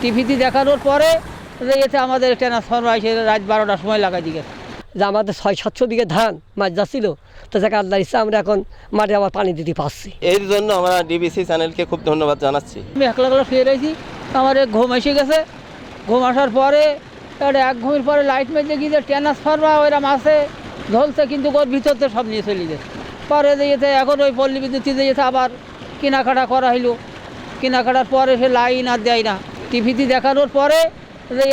টিভিতে দেখানোর পরে এতে আমাদের ট্রান্সফরমার এসে রাত 12টার সময় লাগাই দিয়ে গেছে। যে আমাদের 600-700 বিঘে ধান মাছ যাচ্ছিল, তো যাকে আল্লাহ ইচ্ছা আমরা এখন মাঠে আবার পানি দিতে পারছি। এর জন্য আমরা ডিবিসি চ্যানেলকে খুব ধন্যবাদ জানাচ্ছি। আমি একলা শুয়ে রয়েছি, আমার ঘুম এসে গেছে। ঘুম আসার পরে এক ঘুমের পরে লাইট মেজে গিয়ে ট্রান্সফরমার ওইরা মাসে ধলছে, কিন্তু ওর ভিতরতে সব নিয়ে চলে গেছে। পরে যেতে এখন ওই পল্লী বিদ্যুৎ যেতে আবার কেনাকাটা করা হইলো। কেনাকাটার পরে সে লাইন আর দেয় না। টিভিতে দেখানোর পরে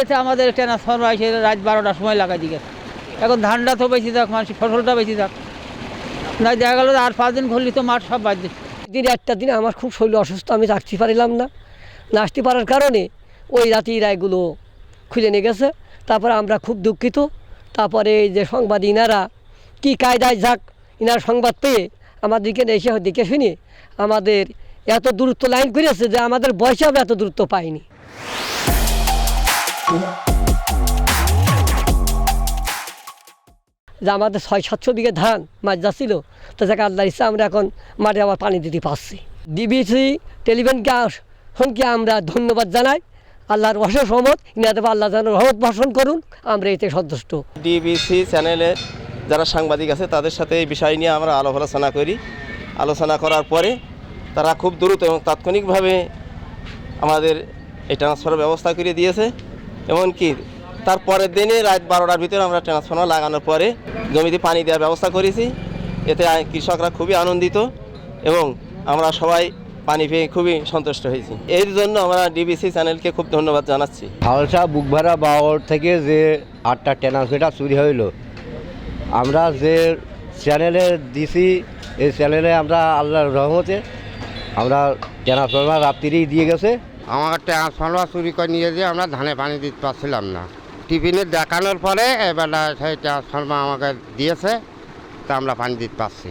এতে আমাদের ট্রান্সফরমার এসে রাত 12টার সময় লাগাই দিয়ে গেছে। এখন ধানটা তো বেশি থাক, মানুষ ফসলটা বেশি থাক, না দেখা গেলো আর 5 দিন ঘুরলি তো মাঠ সব বাদ দিচ্ছে। দিন একটা দিন আমার খুব শরীর অসুস্থ, আমি রাখতে পারিলাম না। না আসতে পারার কারণে ওই রাতের এগুলো খুলে নিয়ে গেছে। তারপরে আমরা খুব দুঃখিত। তারপরে এই যে সংবাদ ইনারা কী কায়দায় যাক, ইনারা সংবাদ পেয়ে আমাদেরকে এসে দেখে শুনে আমাদের এত দূরত্ব লাইন করেছে যে আমাদের বয়সে আমরা এত দূরত্ব পাইনি। যে আমাদের 600-700 বিঘে ধান মাছ যাচ্ছিল, তো যাকে আল্লাহ ইচ্ছা আমরা এখন মাঠে আবার পানি দিতে পারছি। ডিবিসি টেলিভিশনকে আমরা ধন্যবাদ জানাই। আল্লাহর অশেষ রহমত, ইনাদের আল্লাহ যেন রহমত বর্ষণ করুন, আমরা এতে সন্তুষ্ট। ডিবিসি চ্যানেলে যারা সাংবাদিক আছে তাদের সাথে এই বিষয় নিয়ে আমরা আলোচনা করি। আলোচনা করার পরে তারা খুব দ্রুত এবং তাৎক্ষণিকভাবে আমাদের এই ট্রান্সফারের ব্যবস্থা করে দিয়েছে। এমনকি তার পরের দিনে রাত 12টার ভিতরে আমরা ট্রান্সফর্মার লাগানোর পরে জমিতে পানি দেওয়ার ব্যবস্থা করেছি। এতে কৃষকরা খুবই আনন্দিত এবং আমরা সবাই পানি পেয়ে খুবই সন্তুষ্ট হয়েছি। এর জন্য আমরা ডিবিসি চ্যানেলকে খুব ধন্যবাদ জানাচ্ছি। হালসা বুকভাড়া বাওয়ার থেকে যে 8টা ট্রান্সমিটার চুরি হইল, আমরা যে চ্যানেলে দিছি এই চ্যানেলে আমরা আল্লাহর রহমতে আমরা ট্রান্সফর্মার রাত্রিরেই দিয়ে গেছে। আমার ট্রান্সফর্মার চুরি করে নিয়ে যেয়ে আমরা ধানে পানি দিতে পারছিলাম না। টিফিনে দেখানোর পরে এবার সেই ট্রান্সফর্মার আমাকে দিয়েছে, তা আমরা পানি দিতে পারছি।